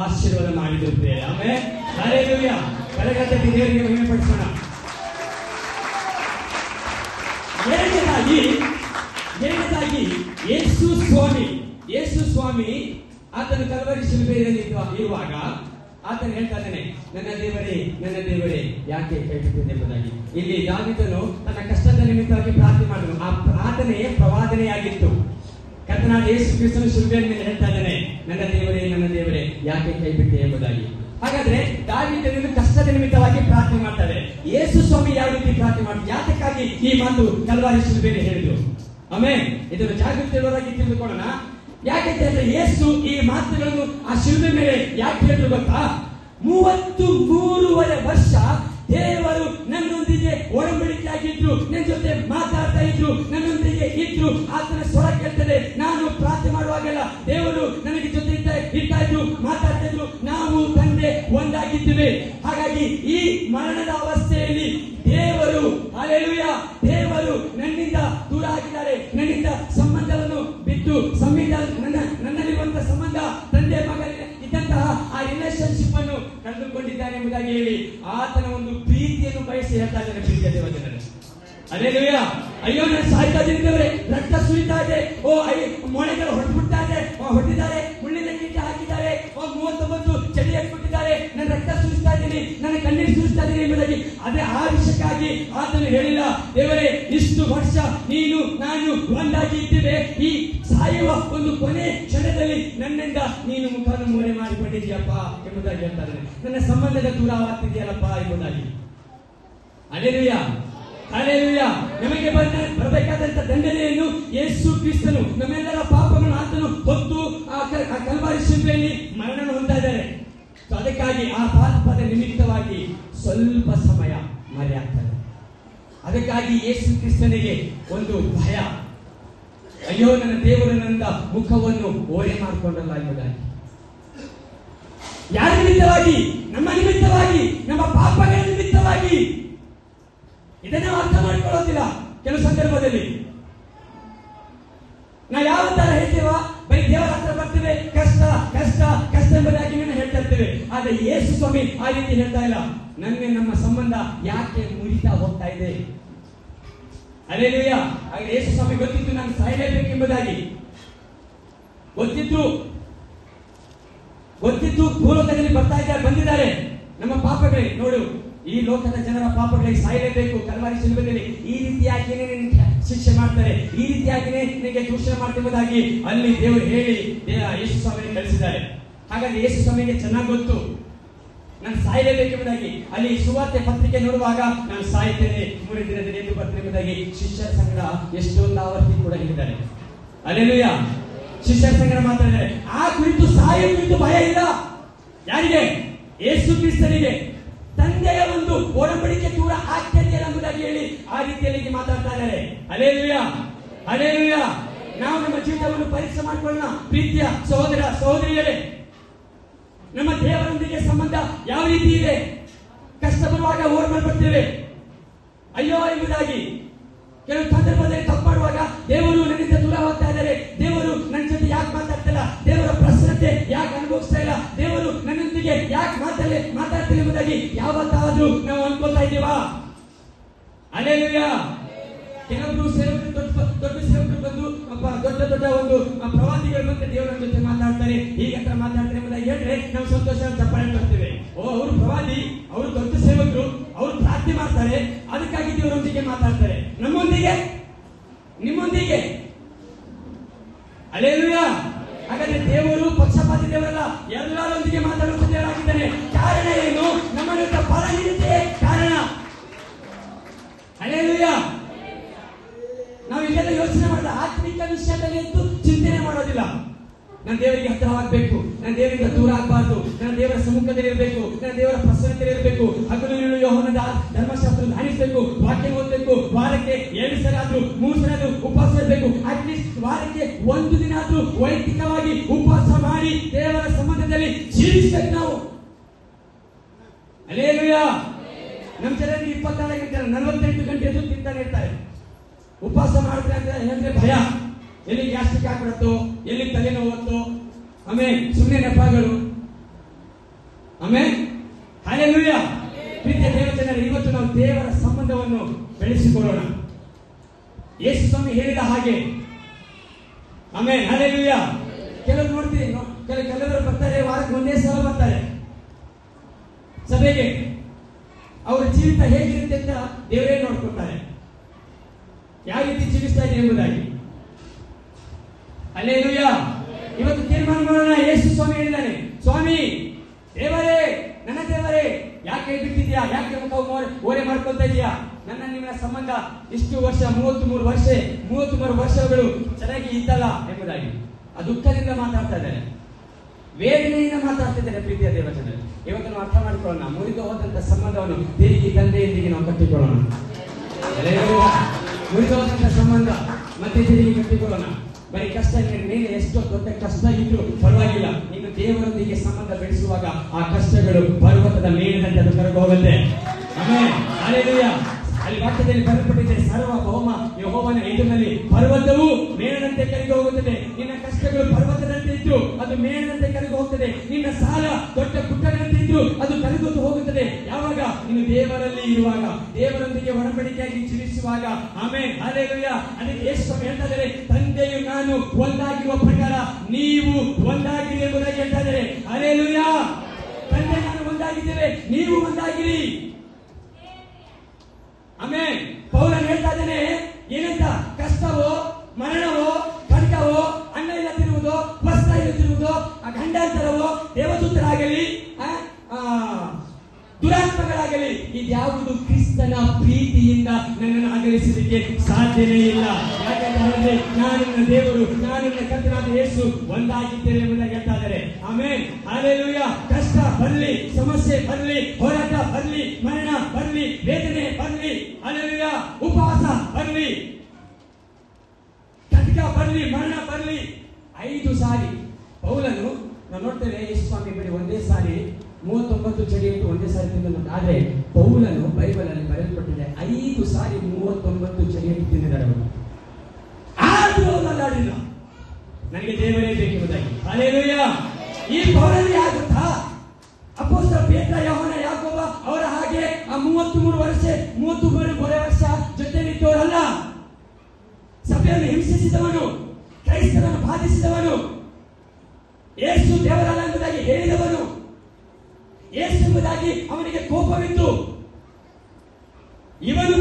ಆಶೀರ್ವಾದ ಮಾಡಿದಿರುತ್ತೇವೆ. ಆಮೇಲೆ ಹಲ್ಲೆಲೂಯಾ. ಕರಗತ ದೇವರಿಗೆ ಮಹಿಮೆ ಪಡಿಸೋಣ. ಎರಡನೇದಾಗಿ ಯೇಸು ಸ್ವಾಮಿ ಆತನು ಕಲ್ವರಿ ಶಿಲುಬೆಯಲ್ಲಿ ಇರುವಾಗ ಆತನು ಹೇಳ್ತಾ ಇದ್ದಾನೆ, ನನ್ನ ದೇವರೇ ಯಾಕೆ ಕೈಬಿಟ್ಟಿದೆ ಎಂಬುದಾಗಿ. ಇಲ್ಲಿ ದಾವೀದನು ತನ್ನ ಕಷ್ಟದ ನಿಮಿತ್ತವಾಗಿ ಪ್ರಾರ್ಥನೆ ಮಾಡಿದನು. ಆ ಪ್ರಾರ್ಥನೆ ಪ್ರವಾದನೆಯಾಗಿತ್ತು. ಕರ್ತನಾದ ಯೇಸು ಕ್ರಿಸ್ತನು ಶಿಲುಬೆಯ ಮೇಲೆ ಹೇಳ್ತಾ ಇದ್ದಾನೆ, ನನ್ನ ದೇವರೇ ಯಾಕೆ ಕೈಬಿಟ್ಟೆ ಎಂಬುದಾಗಿ. ಹಾಗಾದ್ರೆ ದಾವೀದನು ಕಷ್ಟದ ನಿಮಿತ್ತವಾಗಿ ಪ್ರಾರ್ಥನೆ ಮಾಡ್ತಾರೆ. ಯೇಸು ಸ್ವಾಮಿ ಯಾವ ರೀತಿ ಪ್ರಾರ್ಥನೆ ಮಾಡ್ತಾರೆ, ಯಾತಕ್ಕಾಗಿ ಈ ಮಾತು ಕಲ್ವಾರಿ ಶಿಲುಬೆಯಲ್ಲಿ ಹೇಳಿದ್ರು? ಆಮೇಲೆ ಇದನ್ನು ಜಾಗೃತಿಯವರಾಗಿ ತಿಳಿದುಕೊಳ್ಳೋಣ. ಯಾಕೆಂದ್ರೆ ಯೇಸು ಈ ಮಾತುಗಳನ್ನು ಆ ಶಿಲುಬೆ ಮೇಲೆ ಯಾಕೆ ಹೇಳಿದ್ರು ಗೊತ್ತಾ? 33 ವರ್ಷ ದೇವರು ನನ್ನೊಂದಿಗೆ ಒಡಂಬಡಿಕೆಯಾಗಿದ್ರು, ನನ್ನ ಜೊತೆ ಮಾತಾಡ್ತಾ ಇದ್ರು, ನನ್ನೊಂದಿಗೆ ಇದ್ರು. ಆತನ ಸ್ವರ ಕೇಳ್ತದೆ. ನಾನು ಪ್ರಾರ್ಥನೆ ಮಾಡುವಾಗೆಲ್ಲ ದೇವರು ನನಗೆ ಜೊತೆ ಇರ್ತಾ ಇದ್ರು, ಮಾತಾಡ್ತಾ ಇದ್ರು. ನಾವು ತಂದೆ ಒಂದಾಗಿದ್ದೇವೆ. ಹಾಗಾಗಿ ಈ ಮರಣದ ಅವಸ್ಥೆಯಲ್ಲಿ ದೇವರು ಹಲ್ಲೆಲೂಯಾ, ದೇವರು ನನ್ನಿಂದ ದೂರ ಆಗಿದ್ದಾರೆ. ನನ್ನಿಂದ ಸಂಬಂಧವನ್ನು ಬಿಟ್ಟು ನನ್ನಲ್ಲಿರುವಂತಹ ಸಂಬಂಧ ತಂದೆ ಮಗ ಇದ್ದಂತಹ ಆ ರಿಲೇಶನ್ಶಿಪ್ ಅನ್ನು ಕಳೆದುಕೊಂಡಿದ್ದಾನೆ ಎಂಬುದಾಗಿ ಹೇಳಿ ಆತನ ಒಂದು ಪ್ರೀತಿಯನ್ನು ಬಯಸಿ ಹೇಳ್ತಾ ಇದ್ದಾನೆ. ಪ್ರೀತಿಯ ದೇವಜನರೇ, ಹಲ್ಲೆಲೂಯಾ. ಅಯ್ಯೋ, ನಾನು ಸಾಯ್ತಾ ಇದ್ದೇವೆ, ರಕ್ತ ಸುರಿತಾ ಇದೆ, ಮೊಳೆಗಳು ಹೊಡೆದಿದ್ದಾರೆ, ಮುಳ್ಳಿನ ಕೀಟ ಹಾಕಿದ್ದಾರೆ, 39 ಚಳಿ ಹಾಕಿಬಿಟ್ಟಿದ್ದಾರೆ, ನನ್ನ ರಕ್ತ ಸುರಿಸ್ತಾ ಇದ್ದೀನಿ, ನನ್ನ ಕಣ್ಣೀರು ಸುರಿಸ್ತಾ ಇದ್ದೀನಿ ಎಂಬುದಾಗಿ. ಅದೇ ಆ ವಿಷಯಕ್ಕಾಗಿ ಆತನು ಹೇಳಿಲ್ಲ, ದೇವರೇ ಇಷ್ಟು ವರ್ಷ ನೀನು ನಾನು ಒಂದಾಗಿ ಇದ್ದೇವೆ, ಈ ಸಾಯುವ ಒಂದು ಕೊನೆ ಕ್ಷಣದಲ್ಲಿ ನನ್ನಿಂದ ನೀನು ಮುಖವನ್ನು ಮೋರೆ ಮಾಡಿಕೊಂಡಿದ್ದೀಯಪ್ಪ ಎಂಬುದಾಗಿ ಹೇಳ್ತಾರೆ. ನನ್ನ ಸಂಬಂಧದ ದೂರ ಆಗ್ತಿದೆಯಲ್ಲಪ್ಪ ಎಂಬುದಾಗಿ. Hallelujah, hallelujah. ನಮಗೆ ಬರಬೇಕಾದಂತ ದಂಡನೆಯನ್ನು ಯೇಸು ಕ್ರಿಸ್ತನು ನಮ್ಮೆಲ್ಲರ ಪಾಪಗಳನ್ನು ಆತನು ಹೊತ್ತು ಆ ಕಲ್ವಾರಿ ಶಿಲುಬೆಯಲ್ಲಿ ಮರಣ ಹೊಂದ್ತಾ ಇದ್ದಾರೆ. ಅದಕ್ಕಾಗಿ ಆ ಪಾಪದ ನಿಮಿತ್ತವಾಗಿ ಸ್ವಲ್ಪ ಸಮಯ ಮರೆಯಾಗ್ತದೆ. ಅದಕ್ಕಾಗಿ ಯೇಸು ಕ್ರಿಸ್ತನಿಗೆ ಒಂದು ಭಯ, ಅಯ್ಯೋ ನನ್ನ ದೇವರು ನನ್ನ ಮುಖವನ್ನು ಓರೆ ಮಾಡಿಕೊಂಡಲ್ಲ ಎಂಬುದಾಗಿ. ಯಾರ ನಿಮಿತ್ತವಾಗಿ? ನಮ್ಮ ನಿಮಿತ್ತವಾಗಿ, ನಮ್ಮ ಪಾಪಗಳ ನಿಮಿತ್ತವಾಗಿ. ಇದನ್ನು ಅರ್ಥ ಮಾಡಿಕೊಳ್ಳೋದಿಲ್ಲ ಕೆಲವು ಸಂದರ್ಭದಲ್ಲಿ. ನಾವು ಯಾವ ತರ ಹೇಳ್ತೇವ, ಬರೀ ದೇವರ ಹತ್ರ ಬರ್ತೇವೆ, ಕಷ್ಟ ಕಷ್ಟ ಕಷ್ಟ ಎಂಬುದಾಗಿ ಹೇಳ್ತಾ ಇರ್ತೇವೆ. ಆದ್ರೆ ಯೇಸು ಸ್ವಾಮಿ ಆ ರೀತಿ ಹೇಳ್ತಾ ಇಲ್ಲ. ನಮ್ಮ ಸಂಬಂಧ ಯಾಕೆ ಮುರಿತಾ ಹೋಗ್ತಾ ಇದೆ? ಹಲ್ಲೆಲೂಯಾ. ಆಗ ಯೇಸು ಸ್ವಾಮಿ ಗೊತ್ತಿತ್ತು ನಾನು ಸಾಯಲೇಬೇಕು ಎಂಬುದಾಗಿ. ಗೊತ್ತಿತ್ತು ಭೂಲೋಕದಲ್ಲಿ ಬಂದಿದ್ದಾರೆ ನಮ್ಮ ಪಾಪಗಳಿಗೆ. ನೋಡು, ಈ ಲೋಕದ ಜನರ ಪಾಪಗಳಿಗೆ ಸಾಯಲೇಬೇಕು. ಕಲ್ವಾರಿ ಶಿಲುಬೆಯಲ್ಲಿ ಈ ರೀತಿಯಾಗಿಯೇ ನಿನಗೆ ಶಿಕ್ಷೆ ಮಾಡ್ತಾರೆ, ಈ ರೀತಿಯಾಗಿಯೇ ನಿನಗೆ ದೂಷಣೆ ಮಾಡ್ತಿರುವುದಾಗಿ ಅಲ್ಲಿ ದೇವರು ಹೇಳಿ ಯೇಸು ಸ್ವಾಮಿಯನ್ನು ಕಳಿಸಿದ್ದಾರೆ. ಹಾಗಾಗಿ ಯೇಸು ಸ್ವಾಮಿಗೆ ಚೆನ್ನಾಗಿ ಗೊತ್ತು ನಾನು ಸಾಯಲೇಬೇಕೆಂಬುದಾಗಿ. ಅಲ್ಲಿ ಸುವಾರ್ತೆ ಪತ್ರಿಕೆ ನೋಡುವಾಗ ನಾನು ಸಾಯ್ತೇನೆ, 3 ದಿನದಲ್ಲಿ ಎದ್ದು ಬರ್ತೇನೆ ಎಂಬುದಾಗಿ ಶಿಷ್ಯರ ಸಂಗಡ ಎಷ್ಟೊಂದು ಆವರ್ತಿ ಕೂಡ ಹೇಳಿದ್ದಾರೆ. ಹಲ್ಲೆಲೂಯಾ. ಶಿಷ್ಯರ ಸಂಗಡ ಮಾತಾಡಿದ್ದಾರೆ. ಆ ಕುರಿತು ಸಾಯ ಕುರಿತು ಭಯ ಇಲ್ಲ. ಯಾರಿಗೆ? ಯೇಸು ಕ್ರಿಸ್ತನಿಗೆ. ತಂದೆಯ ಒಂದು ಒಡಂಬಡಿಕೆ ದೂರ ಆಗ್ತದೆ ಎಂಬುದಾಗಿ ಹೇಳಿ ಆ ರೀತಿಯಲ್ಲಿ ಮಾತಾಡ್ತಾ ಇದ್ದಾರೆ. Hallelujah, hallelujah. ನಾವು ನಮ್ಮ ಜೀವಿತವನ್ನು ಪರೀಕ್ಷೆ ಮಾಡಿಕೊಳ್ಳೋಣ. ಪ್ರೀತಿಯ ಸಹೋದರ ಸಹೋದರಿಯರೇ, ನಮ್ಮ ದೇವರೊಂದಿಗೆ ಸಂಬಂಧ ಯಾವ ರೀತಿ ಇದೆ? ಕಷ್ಟ ಬರುವಾಗ ಓಡ್ ಮಾಡ್ಬರ್ತೇವೆ ಅಯ್ಯೋ ಎಂಬುದಾಗಿ. ಕೆಲವು ಸಂದರ್ಭದಲ್ಲಿ ತಪ್ಪು ಮಾಡುವಾಗ ದೇವರು ನನ್ನಿಂದ ದೂರ ಹೋಗ್ತಾ ಇದ್ದಾರೆ, ದೇವರು ನನ್ನ ಜೊತೆ ಯಾಕೆ ಮಾತಾಡ್ತಿಲ್ಲ, ದೇವರ ಪ್ರಸನ್ನತೆ ಯಾಕೆ ಅನುಭವಿಸ್ತಾ ಇಲ್ಲ, ದೇವರು ನನ್ನೊಂದಿಗೆ ಯಾಕೆ ಮಾತಾಡ್ತಿಲ್ಲ ಎಂಬುದಾಗಿ ಯಾವತ್ತಾದ್ರೂ ನಾವು ಅನ್ಕೊಳ್ತಾ ಇದ್ದೀವಾ? ಹಲ್ಲೆಲೂಯಾ. ಕೆಲವರು ಸೇವಕರು ದೊಡ್ಡ ಸೇವಕರು ಬಂದು ದೊಡ್ಡ ಒಂದು ಪ್ರವಾದಿಗಳು ಬಂದು ದೇವರ ಜೊತೆ ಮಾತಾಡ್ತಾರೆ, ಹೀಗಂತ ಮಾತಾಡ್ತಾರೆ ಎಂಬುದಾಗಿ ಹೇಳಿದ್ರೆ ನಾವು ಸಂತೋಷ ಚಪ್ಪಾಳೆ ಮಾಡ್ತೇವೆ. ಅವರು ಪ್ರವಾದಿ, ಅವರು ದೊಡ್ಡ ಸೇವಕರು, ಅವರು ಪ್ರಾರ್ಥನೆ ಮಾಡ್ತಾರೆ, ಅದಕ್ಕಾಗಿ ದೇವರೊಂದಿಗೆ ಮಾತಾಡ್ತಾರೆ. ನಮ್ಮೊಂದಿಗೆ ನಿಮ್ಮೊಂದಿಗೆ ಹಲ್ಲೆಲೂಯಾ. ಹಾಗಾದ್ರೆ ದೇವರು ಪಕ್ಷಪಾತಿ ದೇವರಲ್ಲ, ಎಲ್ಲರೊಂದಿಗೆ ಮಾತಾಡುವ ದೇವರಾಗಿದ್ದಾನೆ. ಕಾರಣ ಏನು? ನಮ್ಮನ್ನು ಫಲ ನೀಡುತ್ತೆ ಕಾರಣ. ಹಲ್ಲೆಲೂಯಾ. ನಾವು ಇದೆಲ್ಲ ಯೋಚನೆ ಮಾಡಿದ ಆತ್ಮಿಕ ವಿಷಯದಲ್ಲಿ ಅಂತೂ ಚಿಂತನೆ ಮಾಡೋದಿಲ್ಲ. ನನ್ನ ದೇವರಿಗೆ ಹತ್ತಿರವಾಗಬೇಕು, ನನ್ನ ದೇವರಿಂದ ದೂರ ಆಗಬಾರ್ದು, ನನ್ನ ದೇವರ ಸಮ್ಮುಖದಲ್ಲಿ ಇರಬೇಕು, ನನ್ನ ದೇವರ ಪ್ರಸನ್ನತೆಯಲ್ಲಿ ಇರಬೇಕು, ಹಗಲು ಯೋಹನದ ಧರ್ಮಶಾಸ್ತ್ರ ಧ್ಯಾನಿಸಬೇಕು, ವಾಕ್ಯ ಓದಬೇಕು, ವಾರಕ್ಕೆ 2 ಸಲ ಆದ್ರೂ 3 ಸಲ ಆದ್ರೂ ಉಪವಾಸ ಇರಬೇಕು. ಅಟ್ಲೀಸ್ಟ್ ವಾರಕ್ಕೆ 1 ದಿನ ಆದ್ರೂ ವೈಯಕ್ತಿಕವಾಗಿ ಉಪವಾಸ ಮಾಡಿ ದೇವರ ಸಂಬಂಧದಲ್ಲಿ ಜೀವಿಸಬೇಕು ನಾವು. ಹಲ್ಲೆಲೂಯಾ. ನಮ್ಮ ಜನರಿಗೆ 24 ಗಂಟೆ 48 ಗಂಟೆ ಎದ್ದು ತಿಂತಾನೆ ಇರ್ತಾರೆ. ಉಪವಾಸ ಮಾಡ್ತಾರೆ ಅಂದ್ರೆ ಭಯ, ಎಲ್ಲಿ ಗ್ಯಾಸ್ಟ್ರಿಕ್ ಆಗ್ಬಿಡತ್ತೋ, ಎಲ್ಲಿ ತಲೆನೋವತ್ತೋ, ಆಮೇಲೆ ಸುಮ್ಮನೆ ನೆಪಗಳು. Amen, hallelujah. ಪ್ರೀತಿಯ ದೇವಜನರೇ, ಇವತ್ತು ನಾವು ದೇವರ ಸಂಬಂಧವನ್ನು ಬೆಳೆಸಿಕೊಳ್ಳೋಣ. ಯೇಸು ಸ್ವಾಮಿ ಹೇಳಿದ ಹಾಗೆ. Amen, hallelujah. ಕೆಲವರು ನೋಡ್ತೀವಿ, ಕೆಲವರು ಬರ್ತಾರೆ, ವಾರಕ್ಕೆ ಒಂದೇ ಸಲ ಬರ್ತಾರೆ ಸಭೆಗೆ. ಅವರ ಜೀವಿತ ಹೇಗಿರುತ್ತೆ ಅಂತ ದೇವರೇ ನೋಡ್ಕೊಳ್ತಾರೆ, ಯಾವ ರೀತಿ ಜೀವಿಸ್ತಾ ಇದೆ ಎಂಬುದಾಗಿ. ಹಲ್ಲೆಲೂಯಾ. ಇವತ್ತು ತೀರ್ಮಾನ ಮಾಡೋಣ. ಯೇಸು ಸ್ವಾಮಿ ಹೇಳಿದ್ದಾನೆ, ಸ್ವಾಮಿ ದೇವರೇ, ನನ್ನ ದೇವರೇ, ಯಾಕೆ ಬಿಟ್ಟಿದ್ಯಾ? ಯಾಕೆ ಮುಖ ಓರೆ ಮಾಡ್ಕೊಳ್ತಾ ಇದೀಯಾ? ನನ್ನ ನಿಮ್ಮ ಸಂಬಂಧ ಇಷ್ಟು ವರ್ಷ, 33 ವರ್ಷಗಳು ಚೆನ್ನಾಗಿ ಇದ್ದಲ್ಲ ಎಂಬುದಾಗಿ ಆ ದುಃಖದಿಂದ ಮಾತಾಡ್ತಾ ಇದ್ದಾರೆ, ವೇದನೆಯಿಂದ ಮಾತಾಡ್ತಿದ್ದಾರೆ. ಪ್ರೀತಿಯ ದೇವಜನರೇ, ಇವತ್ತು ನಾವು ಅರ್ಥ ಮಾಡಿಕೊಳ್ಳೋಣ. ಮುರಿದು ಹೋದಂತ ಸಂಬಂಧವನ್ನು ತಿರುಗಿ ತಂದೆಯೊಂದಿಗೆ ನಾವು ಕಟ್ಟಿಕೊಳ್ಳೋಣ. ಮುರಿದು ಹೋದಂತ ಸಂಬಂಧ ಮತ್ತೆ ತಿರುಗಿ ಕಟ್ಟಿಕೊಳ್ಳೋಣ. ಬರೀ ಕಷ್ಟ ಮೇಲೆ ಎಷ್ಟೋ ದೊಡ್ಡ ಕಷ್ಟ ಇದ್ರು ಪರವಾಗಿಲ್ಲ, ಇನ್ನು ದೇವರೊಂದಿಗೆ ಸಂಬಂಧ ಬೆಳೆಸುವಾಗ ಆ ಕಷ್ಟಗಳು ಪರ್ವತದ ಮೇಲಿನಂತೆ ಅದು ಕರಗಿ ಹೋಗುತ್ತೆ. Amen, hallelujah. ಅಲ್ಲಿ ವಾಕ್ಯದಲ್ಲಿ ಬರೆಯಲ್ಪಟ್ಟಿದೆ, ಸರ್ವಭೌಮ ಯೆಹೋವನ ಎದುರಿನಲ್ಲಿ ಪರ್ವತವು ಮೇಣದಂತೆ ಕರಗಿ ಹೋಗುತ್ತದೆ. ನಿನ್ನ ಕಷ್ಟಗಳು ಪರ್ವತದಂತೆ ಇದ್ದು ಅದು ಮೇಣದಂತೆ ಕರಗಿ ಹೋಗುತ್ತದೆ. ನಿನ್ನ ಸಾಲ ದೊಡ್ಡ ಗುಡ್ಡಗಳಂತೆ ಇದ್ದು ಅದು ಕರಗುತ್ತಾ ಹೋಗುತ್ತದೆ. ಯಾವಾಗ? ನೀನು ದೇವರಲ್ಲಿ ಇರುವಾಗ, ದೇವರೊಂದಿಗೆ ಒಡಂಬಡಿಕೆಯಾಗಿ ಜೀವಿಸುವಾಗ. Amen, hallelujah. ಅದಕ್ಕೆ ಯೇಸು ಹೇಳ್ತಾ ಇದ್ದಾರೆ, ತಂದೆಯು ನಾನು ಒಂದಾಗಿರುವ ಪ್ರಕಾರ ನೀವು ಒಂದಾಗಿರಿ ಎಂಬುದಾಗಿ ಹೇಳ್ತಾ ಇದ್ದಾರೆ. ಹಲ್ಲೆಲೂಯಾ. ತಂದೆ ನಾನು ಒಂದಾಗಿದ್ದೇವೆ, ನೀವು ಒಂದಾಗಿರಿ. ಆಮೆನ್. ಪೌಲನು ಹೇಳ್ತಾ ಇದ್ದಾನೆ, ಏನಂತ? ಕಷ್ಟವೋ, ಮರಣವೋ, ಖಡ್ಗವೋ, ಅನ್ನ ಇಲ್ಲದಿರುವುದೋ, ವಸ್ತ್ರ ಇಲ್ಲದಿರುವುದೋ, ಗಂಡಾಂತರವೋ, ದೇವದೂತರಾಗಲಿ, ದುರಾತ್ಮಗಳಾಗಲಿ, ಇದ್ಯಾವುದು ಕ್ರಿಸ್ತನ ಪ್ರೀತಿಯಿಂದ ನನ್ನನ್ನು ಅಗಲಿಸಲಿಕ್ಕೆ ಸಾಧ್ಯವೇ ಇಲ್ಲ. ಯಾಕಂದ್ರೆ ನಾನು ನನ್ನ ದೇವರು, ನಾನು ನನ್ನ ಕರ್ತನಾದ ಯೇಸು ಒಂದಾಗಿದ್ದೇನೆ ಎಂಬುದಾಗಿ ಹೇಳ್ತಾ ಇದ್ದಾರೆ. Amen, hallelujah. ಕಷ್ಟ ಬರಲಿ, ಸಮಸ್ಯೆ ಬರಲಿ, ಹೋರಾಟ ಬರಲಿ, ಮರಣ ಬರಲಿ, ವೇದನೆ ಬರಲಿ, ಹಲ್ಲೆಲೂಯಾ, ಉಪವಾಸ ಬರಲಿ, ಖಡ್ಗ ಬರಲಿ, ಮರಣ ಬರಲಿ, 5 ಸಾರಿ ಪೌಲನು ನಾವು ನೋಡ್ತೇವೆ. ಯೇಸು ಸ್ವಾಮಿ ಬಳಿ ಒಂದೇ ಸಾರಿ 39 ಚಳಿ ಇಟ್ಟು ಒಂದೇ ಸಾರಿ ತಿಂದ. ಆದ್ರೆ ಪೌಲನು ಬೈಬಲ್ ಅಲ್ಲಿ ಬರೆಯಲ್ಪಟ್ಟಿದೆ 5 ಸಾರಿ 39 ಚಳಿ ಇಟ್ಟು ತಿಂದಿದ್ದಾರೆ. ಆದ್ರೂ ಅಲ್ಲಾಡಿಲ್ಲ, ನನಗೆ ದೇವರೇ ಬೇಕೆಂಬುದಾಗಿ. ಹಲ್ಲೆಲೂಯಾ. ಈ ಪೌಲನು ಯಾರು ಗೊತ್ತಾ? ಅಪೊಸ್ತಲ ಪೇತ್ರ, ಯೋಹಾನ, ಯಾಕೋಬ ಅವರ ಹಾಗೆ ಆ 33 ವರ್ಷ ಜೊತೆಲಿದ್ದವರಲ್ಲ. ಸಭೆಯನ್ನು ಹಿಂಸಿಸಿದವನು, ಕ್ರೈಸ್ತರನ್ನು ಬಾಧಿಸಿದವನು, ಯೇಸು ದೇವರಲ್ಲ ಎಂಬುದಾಗಿ ಹೇಳಿದವನು, ಯೇಸು ಎಂಬುದಾಗಿ ಅವನಿಗೆ ಕೋಪವಿತ್ತು. ಇವನು